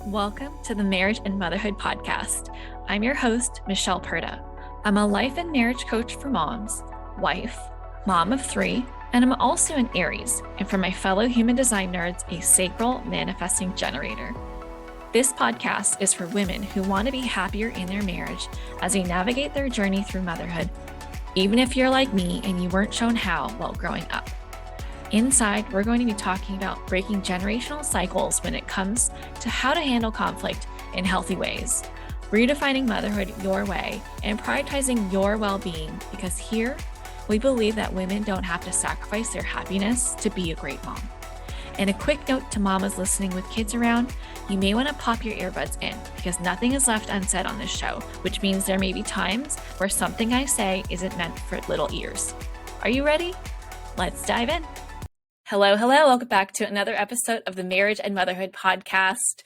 Welcome to the Marriage and Motherhood podcast. I'm your host, Michelle Perda. I'm a life and marriage coach for moms, wife, mom of 3, and I'm also an Aries, and for my fellow human design nerds, a sacral manifesting generator. This podcast is for women who want to be happier in their marriage as they navigate their journey through motherhood, even if you're like me and you weren't shown how while growing up. Inside, we're going to be talking about breaking generational cycles when it comes to how to handle conflict in healthy ways, redefining motherhood your way, and prioritizing your well-being, because here, we believe that women don't have to sacrifice their happiness to be a great mom. And a quick note to mamas listening with kids around, you may want to pop your earbuds in because nothing is left unsaid on this show, which means there may be times where something I say isn't meant for little ears. Are you ready? Let's dive in. Hello. Welcome back to another episode of the Marriage and Motherhood podcast.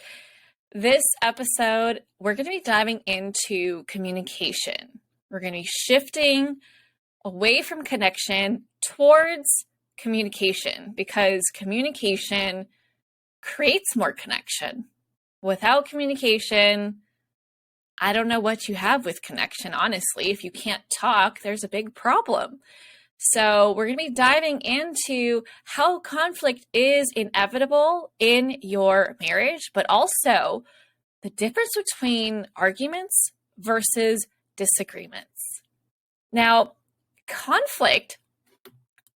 This episode, we're going to be diving into communication. We're going to be shifting away from connection towards communication because communication creates more connection. Without communication, I don't know what you have with connection, honestly. If you can't talk, there's a big problem. So we're going to be diving into how conflict is inevitable in your marriage, but also the difference between arguments versus disagreements. Now, conflict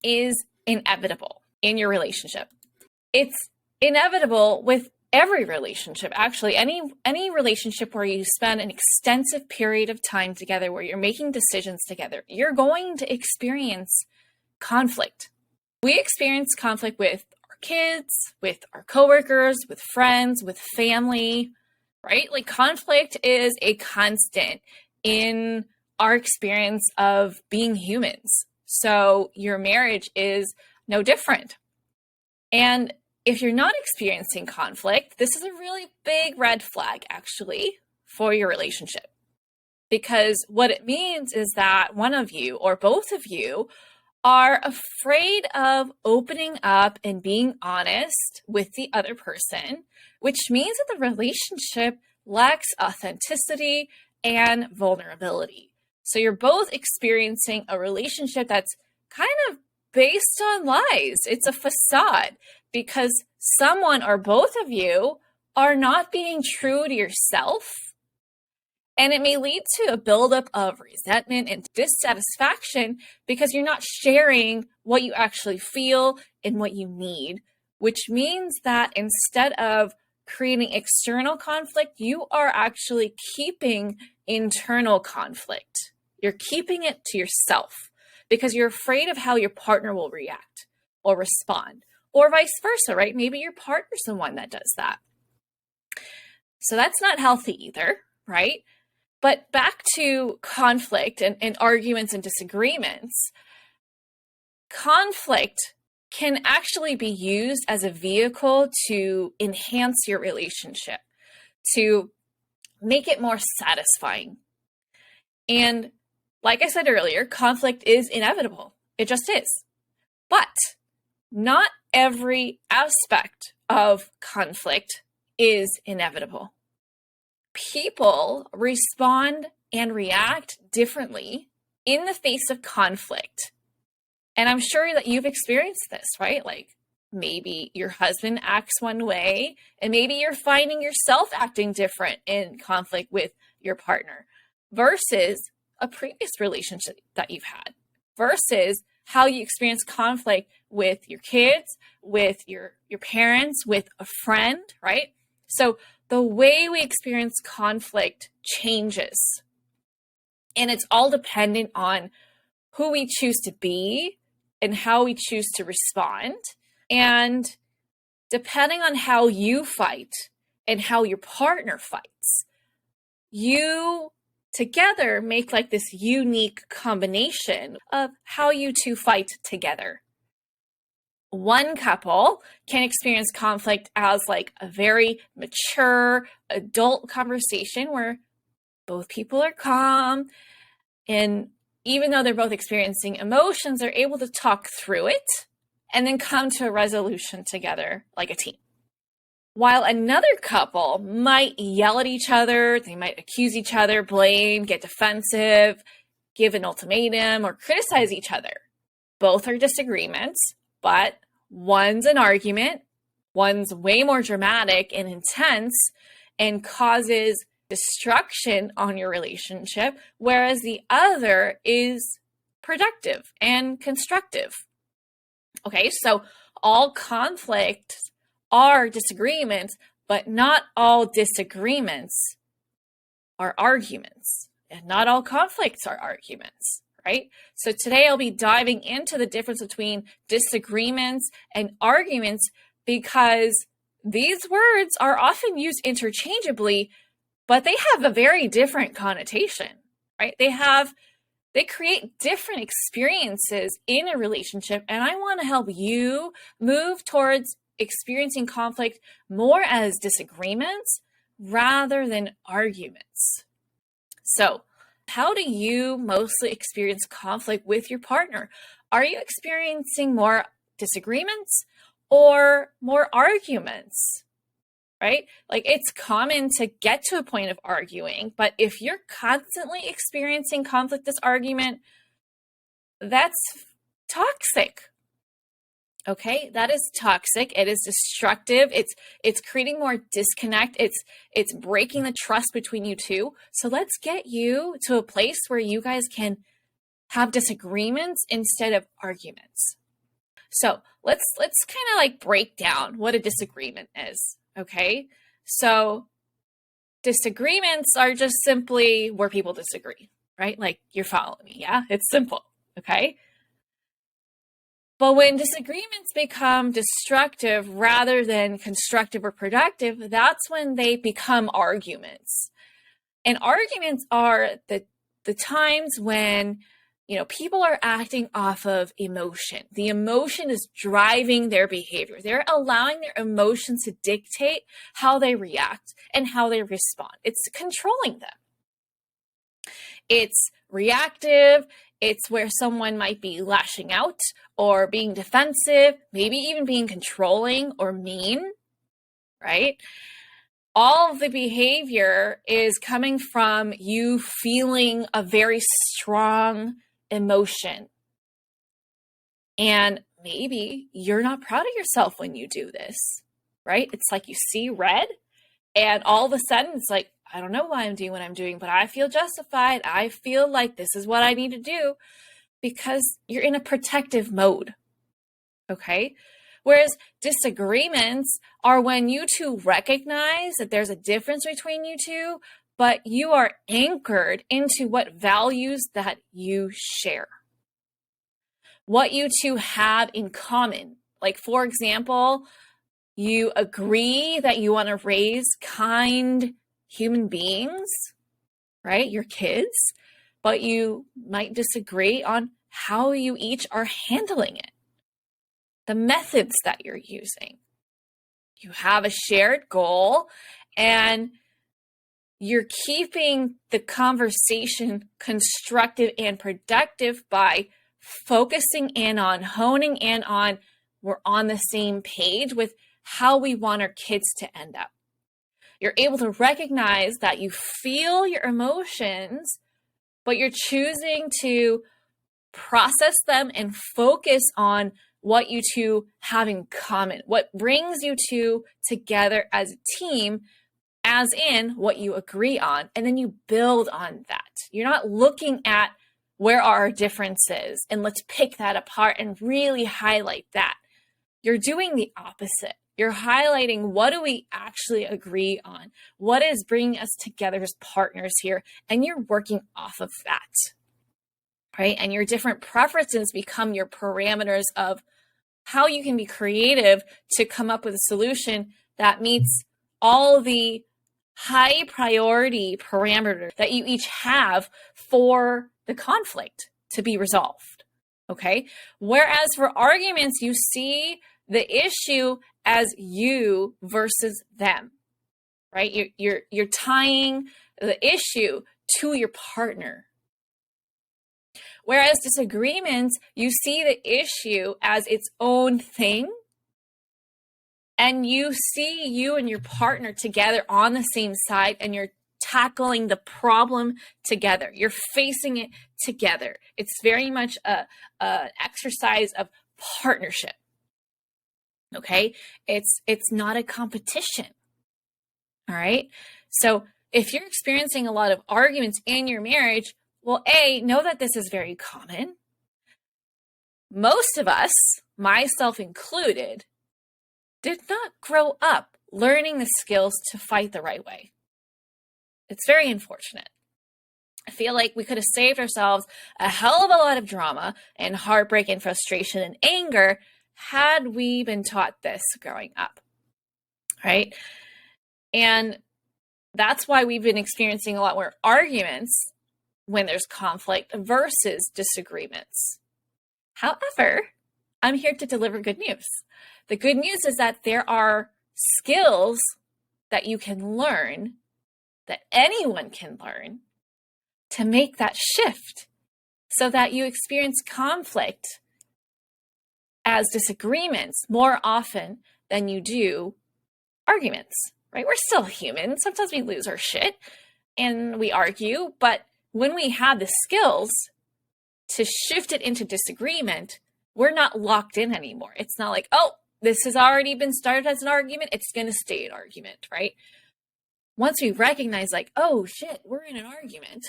is inevitable in your relationship. It's inevitable with every relationship, actually. Any relationship where you spend an extensive period of time together, where you're making decisions together, you're going to experience conflict. We experience conflict with our kids, with our coworkers, with friends, with family, right? Like, conflict is a constant in our experience of being humans. So your marriage is no different. And if you're not experiencing conflict, this is a really big red flag, actually, for your relationship. Because what it means is that one of you or both of you are afraid of opening up and being honest with the other person, which means that the relationship lacks authenticity and vulnerability. So you're both experiencing a relationship that's kind of based on lies. It's a facade because someone or both of you are not being true to yourself. And it may lead to a buildup of resentment and dissatisfaction because you're not sharing what you actually feel and what you need, which means that instead of creating external conflict, you are actually keeping internal conflict. You're keeping it to yourself because you're afraid of how your partner will react or respond, or vice versa, right? Maybe your partner's the one that does that. So that's not healthy either, right? But back to conflict and arguments and disagreements, conflict can actually be used as a vehicle to enhance your relationship, to make it more satisfying. And like I said earlier, conflict is inevitable. It just is. But not every aspect of conflict is inevitable. People respond and react differently in the face of conflict. And I'm sure that you've experienced this, right? Like, maybe your husband acts one way, and maybe you're finding yourself acting different in conflict with your partner versus a previous relationship that you've had, versus how you experience conflict with your kids, with your parents, with a friend, right? So the way we experience conflict changes. And it's all dependent on who we choose to be and how we choose to respond. And depending on how you fight and how your partner fights, you together make like this unique combination of how you two fight together. One couple can experience conflict as like a very mature adult conversation where both people are calm, and even though they're both experiencing emotions, they're able to talk through it and then come to a resolution together like a team. While another couple might yell at each other, they might accuse each other, blame, get defensive, give an ultimatum, or criticize each other. Both are disagreements, but one's an argument, one's way more dramatic and intense and causes destruction on your relationship, whereas the other is productive and constructive. Okay, so all conflicts are disagreements, but not all disagreements are arguments, and not all conflicts are arguments, right? So today I'll be diving into the difference between disagreements and arguments, because these words are often used interchangeably, but they have a very different connotation, right? They create different experiences in a relationship, and I want to help you move towards experiencing conflict more as disagreements rather than arguments. So, how do you mostly experience conflict with your partner? Are you experiencing more disagreements or more arguments? Right? Like, it's common to get to a point of arguing, but if you're constantly experiencing conflict, this argument, that's toxic. Okay, that is toxic. It is destructive. It's creating more disconnect. It's breaking the trust between you two. So let's get you to a place where you guys can have disagreements instead of arguments. So let's kind of like break down what a disagreement is. Okay, so disagreements are just simply where people disagree, right? Like, you're following me, yeah? It's simple. Okay. But when disagreements become destructive rather than constructive or productive, that's when they become arguments. And arguments are the times when, people are acting off of emotion. The emotion is driving their behavior. They're allowing their emotions to dictate how they react and how they respond. It's controlling them. It's reactive. It's where someone might be lashing out or being defensive, maybe even being controlling or mean, right? All of the behavior is coming from you feeling a very strong emotion. And maybe you're not proud of yourself when you do this, right? It's like you see red and all of a sudden it's like, I don't know why I'm doing what I'm doing, but I feel justified. I feel like this is what I need to do, because you're in a protective mode. Okay. Whereas disagreements are when you two recognize that there's a difference between you two, but you are anchored into what values that you share, what you two have in common. Like, for example, you agree that you want to raise kind human beings, right? Your kids, but you might disagree on how you each are handling it, the methods that you're using. You have a shared goal, and you're keeping the conversation constructive and productive by focusing in on, honing in on, we're on the same page with how we want our kids to end up. You're able to recognize that you feel your emotions, but you're choosing to process them and focus on what you two have in common, what brings you two together as a team, as in what you agree on, and then you build on that. You're not looking at where are our differences and let's pick that apart and really highlight that. You're doing the opposite. You're highlighting, what do we actually agree on? What is bringing us together as partners here? And you're working off of that, right? And your different preferences become your parameters of how you can be creative to come up with a solution that meets all the high priority parameters that you each have for the conflict to be resolved, okay? Whereas for arguments, you see the issue as you versus them, right? You're tying the issue to your partner. Whereas disagreements, you see the issue as its own thing, and you see you and your partner together on the same side, and you're tackling the problem together. You're facing it together. It's very much a exercise of partnership. Okay? It's not a competition. All right? So if you're experiencing a lot of arguments in your marriage, well, know that this is very common. Most of us, myself included, did not grow up learning the skills to fight the right way. It's very unfortunate. I feel like we could have saved ourselves a hell of a lot of drama and heartbreak and frustration and anger had we been taught this growing up, right? And that's why we've been experiencing a lot more arguments when there's conflict versus disagreements. However, I'm here to deliver good news. The good news is that there are skills that you can learn, that anyone can learn, to make that shift so that you experience conflict as disagreements more often than you do arguments, right? We're still human. Sometimes we lose our shit and we argue, but when we have the skills to shift it into disagreement, we're not locked in anymore. It's not like, oh, this has already been started as an argument, it's going to stay an argument, right? Once we recognize like, oh shit, we're in an argument,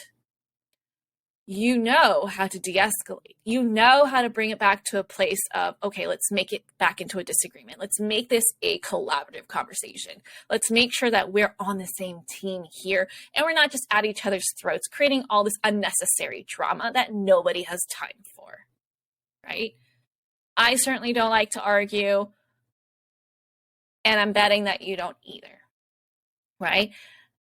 you know how to de-escalate. You know how to bring it back to a place of, okay, let's make it back into a disagreement. Let's make this a collaborative conversation. Let's make sure that we're on the same team here and we're not just at each other's throats, creating all this unnecessary drama that nobody has time for, right? I certainly don't like to argue, and I'm betting that you don't either, right?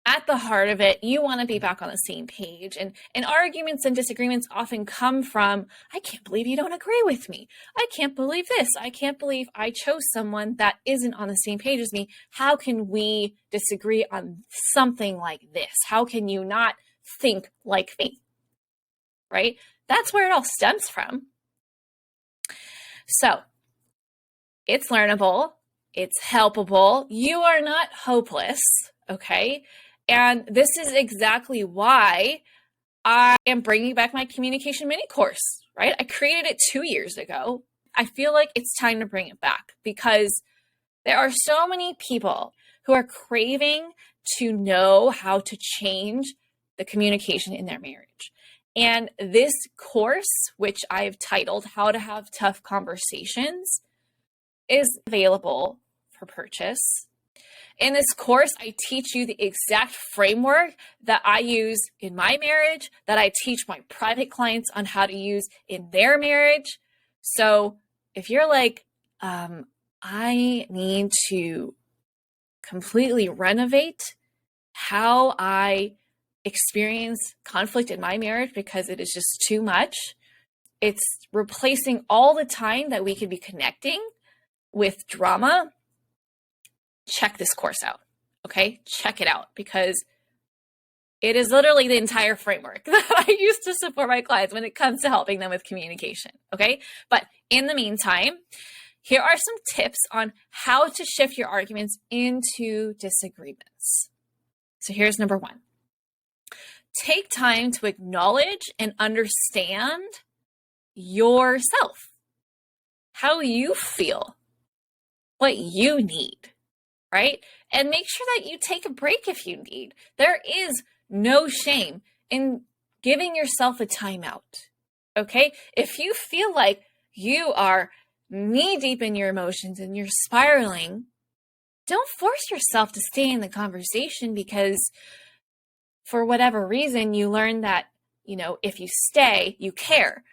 At the heart of it, you want to be back on the same page. And arguments and disagreements often come from, I can't believe you don't agree with me. I can't believe this. I can't believe I chose someone that isn't on the same page as me. How can we disagree on something like this? How can you not think like me? Right? That's where it all stems from. So it's learnable. It's helpable. You are not hopeless. Okay? And this is exactly why I am bringing back my communication mini course, right? I created it 2 years ago. I feel like it's time to bring it back because there are so many people who are craving to know how to change the communication in their marriage. And this course, which I've titled How to Have Tough Conversations, is available for purchase. In this course, I teach you the exact framework that I use in my marriage, that I teach my private clients on how to use in their marriage. So if you're like, I need to completely renovate how I experience conflict in my marriage because it is just too much, it's replacing all the time that we could be connecting with drama, check this course out, okay? Check it out because it is literally the entire framework that I use to support my clients when it comes to helping them with communication, okay? But in the meantime, here are some tips on how to shift your arguments into disagreements. So here's number 1. Take time to acknowledge and understand yourself, how you feel, what you need. Right? And make sure that you take a break if you need. There is no shame in giving yourself a timeout. Okay? If you feel like you are knee deep in your emotions and you're spiraling, don't force yourself to stay in the conversation because for whatever reason you learn that, if you stay, you care.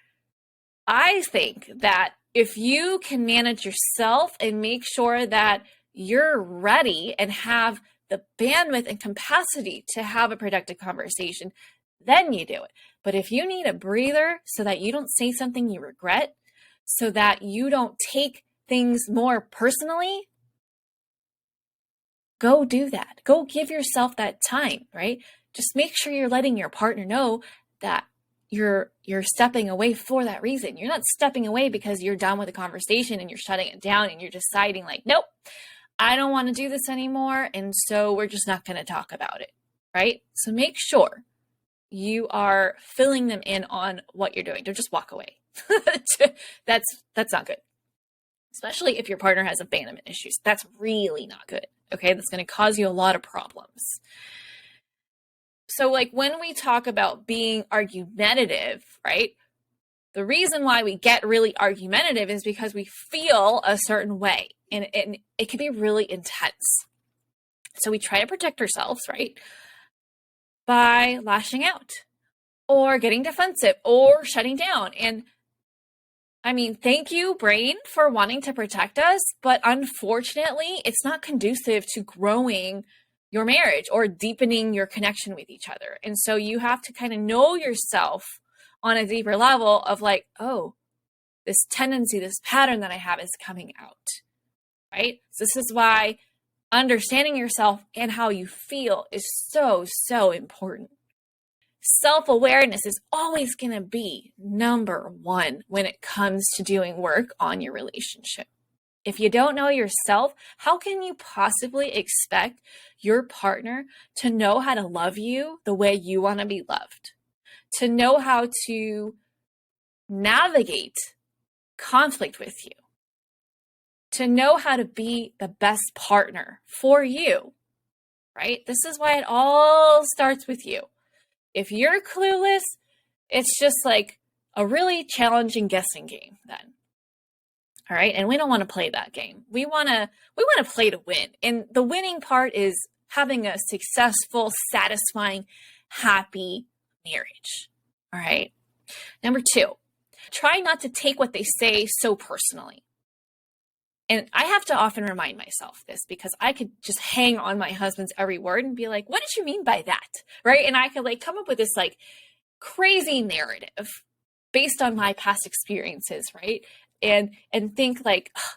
I think that if you can manage yourself and make sure that you're ready and have the bandwidth and capacity to have a productive conversation, then you do it. But if you need a breather so that you don't say something you regret, so that you don't take things more personally, go do that. Go give yourself that time, right? Just make sure you're letting your partner know that you're stepping away for that reason. You're not stepping away because you're done with the conversation and you're shutting it down and you're deciding like, nope, I don't want to do this anymore, and so we're just not going to talk about it, right? So make sure you are filling them in on what you're doing. Don't just walk away. That's not good. Especially if your partner has abandonment issues. That's really not good. Okay, that's going to cause you a lot of problems. So like when we talk about being argumentative, right? The reason why we get really argumentative is because we feel a certain way, and it can be really intense. So we try to protect ourselves, right? By lashing out or getting defensive or shutting down. And I mean, thank you, brain, for wanting to protect us, but unfortunately, it's not conducive to growing your marriage or deepening your connection with each other. And so you have to kind of know yourself on a deeper level of like, oh, this tendency, this pattern that I have is coming out, right? So this is why understanding yourself and how you feel is so, so important. Self-awareness is always going to be number one when it comes to doing work on your relationship. If you don't know yourself, how can you possibly expect your partner to know how to love you the way you want to be loved? To know how to navigate conflict with you? To know how to be the best partner for you, right? This is why it all starts with you. If you're clueless, it's just like a really challenging guessing game then. All right. And we don't want to play that game. We want to play to win. And the winning part is having a successful, satisfying, happy marriage. All right. Number 2, try not to take what they say so personally. And I have to often remind myself this because I could just hang on my husband's every word and be like, what did you mean by that? Right. And I could like come up with this like crazy narrative based on my past experiences. Right. And think like, oh,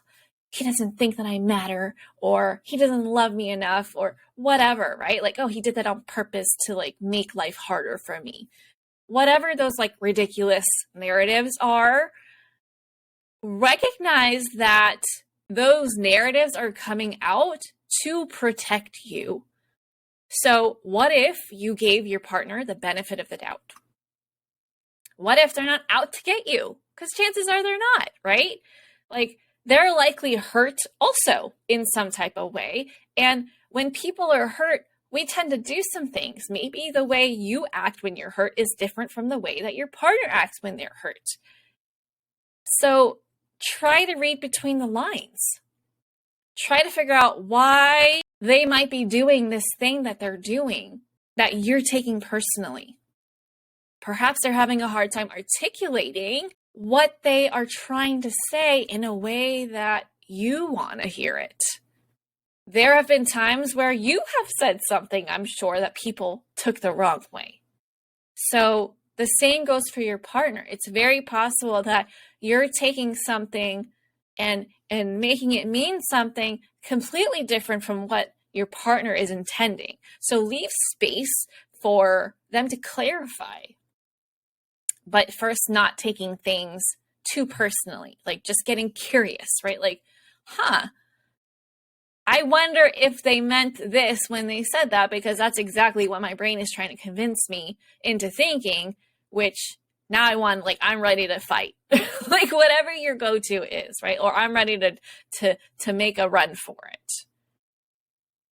he doesn't think that I matter, or he doesn't love me enough, or whatever. Right. Like, oh, he did that on purpose to like make life harder for me. Whatever those like ridiculous narratives are, recognize that those narratives are coming out to protect you. So what if you gave your partner the benefit of the doubt? What if they're not out to get you? Because chances are they're not, right? Like they're likely hurt also in some type of way. And when people are hurt, we tend to do some things. Maybe the way you act when you're hurt is different from the way that your partner acts when they're hurt. So try to read between the lines. Try to figure out why they might be doing this thing that they're doing that you're taking personally. Perhaps they're having a hard time articulating what they are trying to say in a way that you want to hear it. There have been times where you have said something, I'm sure, that people took the wrong way. So the same goes for your partner. It's very possible that you're taking something and making it mean something completely different from what your partner is intending. So leave space for them to clarify. But first, not taking things too personally, like just getting curious, right? Like, I wonder if they meant this when they said that, because that's exactly what my brain is trying to convince me into thinking, which now I'm ready to fight. Like whatever your go-to is, right? Or I'm ready to make a run for it.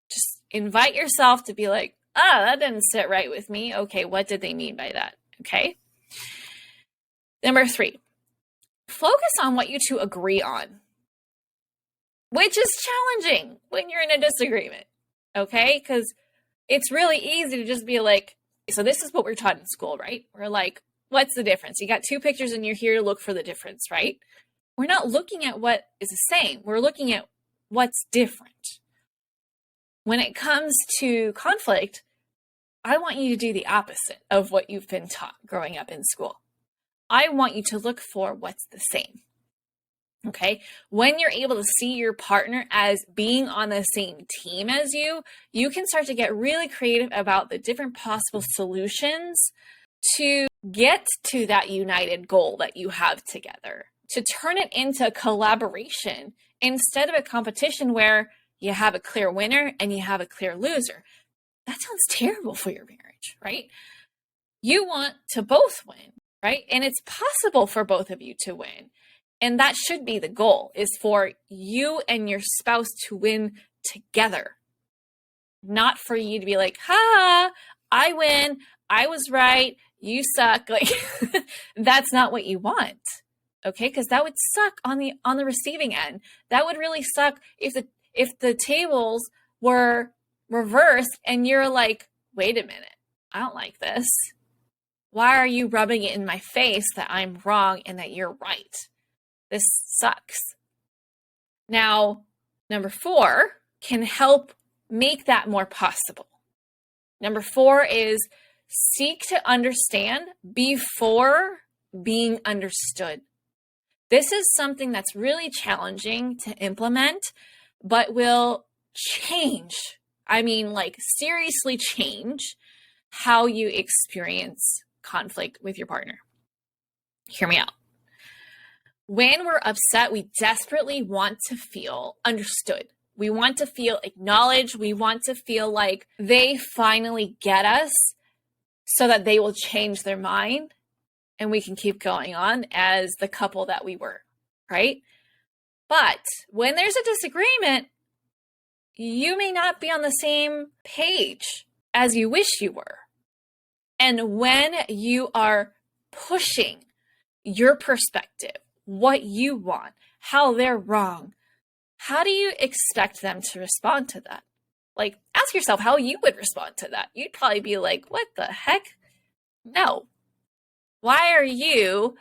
Just invite yourself to be like, that didn't sit right with me. Okay, what did they mean by that? Okay. Number 3, focus on what you two agree on, which is challenging when you're in a disagreement, okay? Because it's really easy to just be like, so this is what we're taught in school, right? We're like, what's the difference? You got 2 pictures and you're here to look for the difference, right? We're not looking at what is the same. We're looking at what's different. When it comes to conflict, I want you to do the opposite of what you've been taught growing up in school. I want you to look for what's the same. Okay. When you're able to see your partner as being on the same team as you can start to get really creative about the different possible solutions to get to that united goal that you have together, to turn it into collaboration instead of a competition where you have a clear winner and you have a clear loser. That sounds terrible for your marriage, right? You want to both win, right? And it's possible for both of you to win. And that should be the goal, is for you and your spouse to win together. Not for you to be like, ha, I win, I was right, you suck. Like, that's not what you want. Okay, because that would suck on the receiving end. That would really suck if the tables were reversed and you're like, wait a minute, I don't like this. Why are you rubbing it in my face that I'm wrong and that you're right? This sucks. Now, number 4 can help make that more possible. Number 4 is seek to understand before being understood. This is something that's really challenging to implement, but will change. I mean, like, seriously change how you experience conflict with your partner. Hear me out. When we're upset, we desperately want to feel understood. We want to feel acknowledged. We want to feel like they finally get us so that they will change their mind and we can keep going on as the couple that we were, right? But when there's a disagreement, you may not be on the same page as you wish you were. And when you are pushing your perspective, what you want, how they're wrong, how do you expect them to respond to that? Like, ask yourself how you would respond to that. You'd probably be like, what the heck? No. Why are you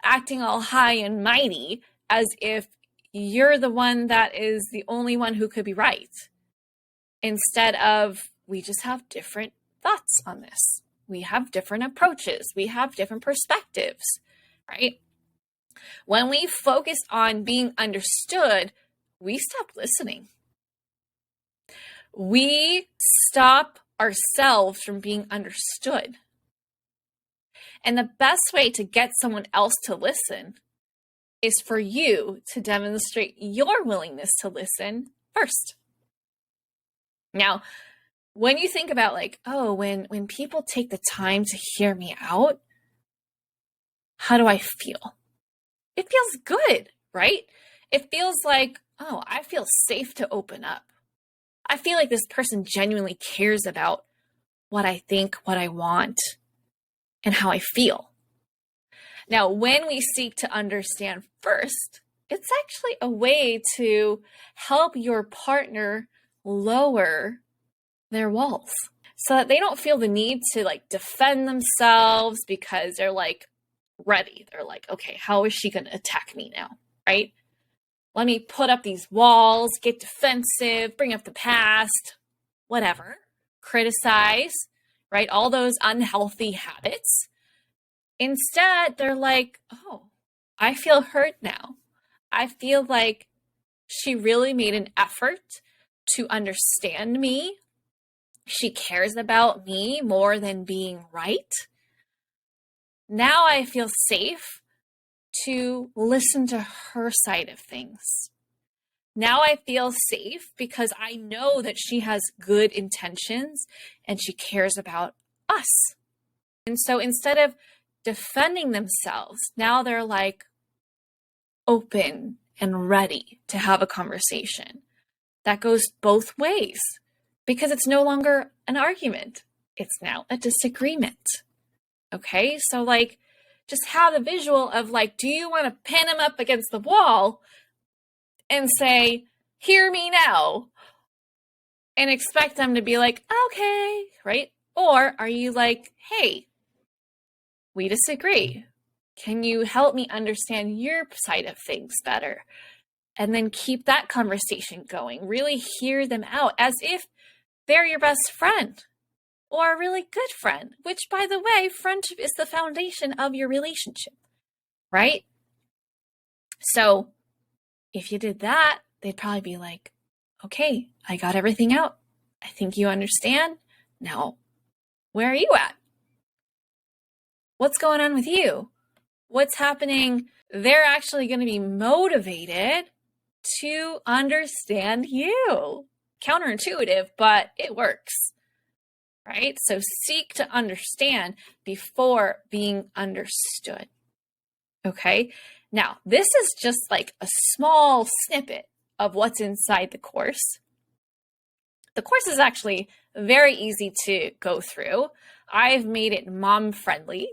acting all high and mighty as if you're the one that is the only one who could be right? Instead of, we just have different thoughts on this. We have different approaches. We have different perspectives, right? When we focus on being understood, we stop listening. We stop ourselves from being understood. And the best way to get someone else to listen is for you to demonstrate your willingness to listen first. Now, when you think about like, oh, when people take the time to hear me out, how do I feel? It feels good, right? It feels like, oh, I feel safe to open up. I feel like this person genuinely cares about what I think, what I want, and how I feel. Now, when we seek to understand first, it's actually a way to help your partner lower their walls so that they don't feel the need to like defend themselves because they're like ready. They're like, okay, how is she going to attack me now? Right? Let me put up these walls, get defensive, bring up the past, whatever, criticize, right? All those unhealthy habits. Instead, they're like, oh, I feel hurt now. I feel like she really made an effort to understand me. She cares about me more than being right. Now I feel safe to listen to her side of things. Now I feel safe because I know that she has good intentions and she cares about us. And so instead of defending themselves, now they're like open and ready to have a conversation. That goes both ways because it's no longer an argument. It's now a disagreement. Okay, so like just have the visual of like, do you want to pin him up against the wall and say, hear me now, and expect them to be like, okay, right? Or are you like, hey, we disagree. Can you help me understand your side of things better? And then keep that conversation going. Really hear them out as if they're your best friend or a really good friend, which, by the way, friendship is the foundation of your relationship, right? So if you did that, they'd probably be like, okay, I got everything out. I think you understand. Now, where are you at? What's going on with you? What's happening? They're actually going to be motivated to understand you. Counterintuitive, but it works, right? So seek to understand before being understood. Okay. Now, this is just like a small snippet of what's inside the course. The course is actually very easy to go through. I've made it mom-friendly.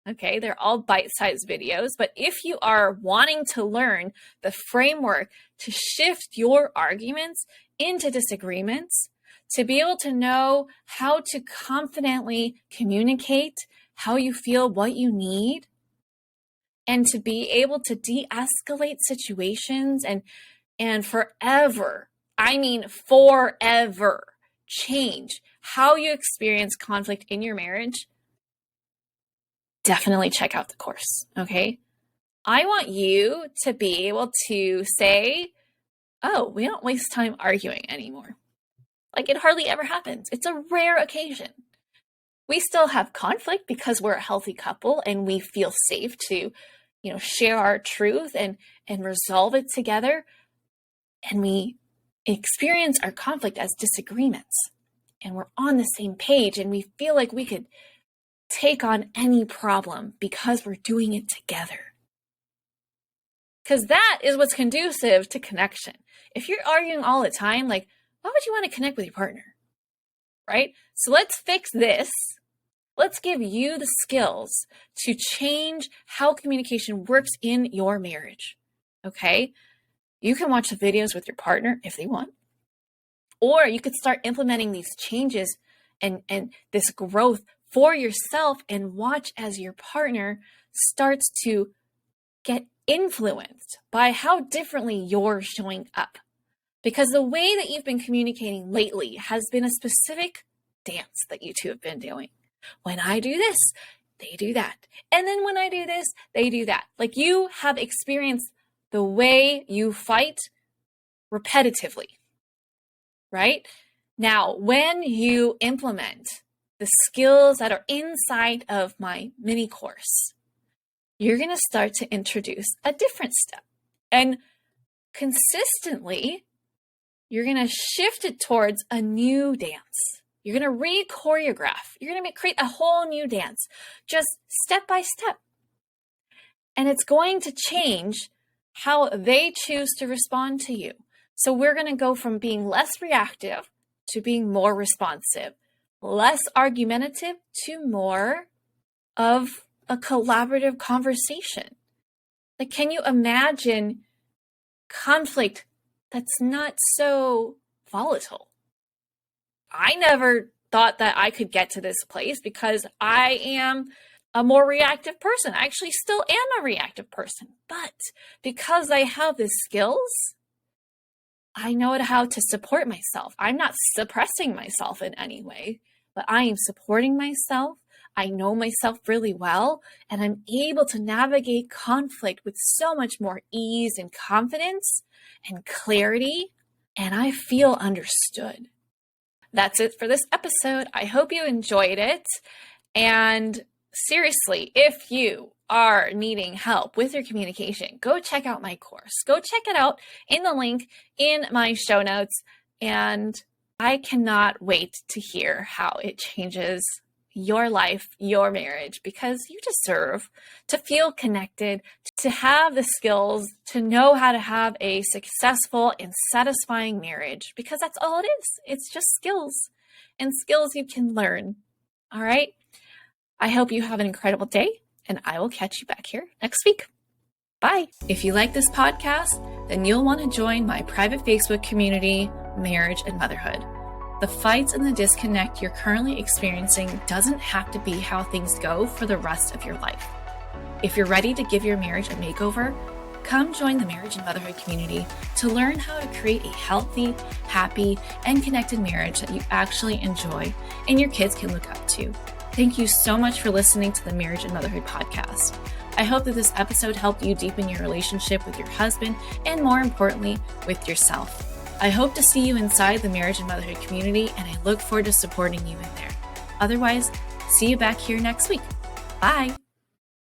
Okay, they're all bite-sized videos, but if you are wanting to learn the framework to shift your arguments into disagreements, to be able to know how to confidently communicate how you feel, what you need, and to be able to de-escalate situations and forever, I mean forever, change how you experience conflict in your marriage, definitely check out the course, okay? I want you to be able to say, oh, we don't waste time arguing anymore. Like it hardly ever happens. It's a rare occasion. We still have conflict because we're a healthy couple and we feel safe to, share our truth and resolve it together. And we experience our conflict as disagreements. And we're on the same page and we feel like we could take on any problem because we're doing it together. Because that is what's conducive to connection. If you're arguing all the time, like, why would you want to connect with your partner? Right? So let's fix this. Let's give you the skills to change how communication works in your marriage. Okay? You can watch the videos with your partner if they want. Or you could start implementing these changes and this growth for yourself and watch as your partner starts to get influenced by how differently you're showing up. Because the way that you've been communicating lately has been a specific dance that you two have been doing. When I do this, they do that. And then when I do this, they do that. Like you have experienced the way you fight repetitively, right? Now, when you implement the skills that are inside of my mini course, you're going to start to introduce a different step. And consistently, you're going to shift it towards a new dance. You're going to re-choreograph. You're going to create a whole new dance, just step by step. And it's going to change how they choose to respond to you. So we're going to go from being less reactive to being more responsive, less argumentative to more of a collaborative conversation. Like, can you imagine conflict that's not so volatile? I never thought that I could get to this place because I am a more reactive person. I actually still am a reactive person. But because I have the skills, I know how to support myself. I'm not suppressing myself in any way, but I am supporting myself. I know myself really well, and I'm able to navigate conflict with so much more ease and confidence and clarity, and I feel understood. That's it for this episode. I hope you enjoyed it. And seriously, if you are needing help with your communication, go check out my course. Go check it out in the link in my show notes. And I cannot wait to hear how it changes your life, your marriage, because you deserve to feel connected, to have the skills, to know how to have a successful and satisfying marriage, because that's all it is. It's just skills and skills you can learn. All right. I hope you have an incredible day, and I will catch you back here next week. Bye. If you like this podcast, then you'll want to join my private Facebook community, Marriage and Motherhood. The fights and the disconnect you're currently experiencing doesn't have to be how things go for the rest of your life. If you're ready to give your marriage a makeover, come join the Marriage and Motherhood community to learn how to create a healthy, happy, and connected marriage that you actually enjoy and your kids can look up to. Thank you so much for listening to the Marriage and Motherhood podcast. I hope that this episode helped you deepen your relationship with your husband and, more importantly, with yourself. I hope to see you inside the Marriage and Motherhood community, and I look forward to supporting you in there. Otherwise, see you back here next week. Bye.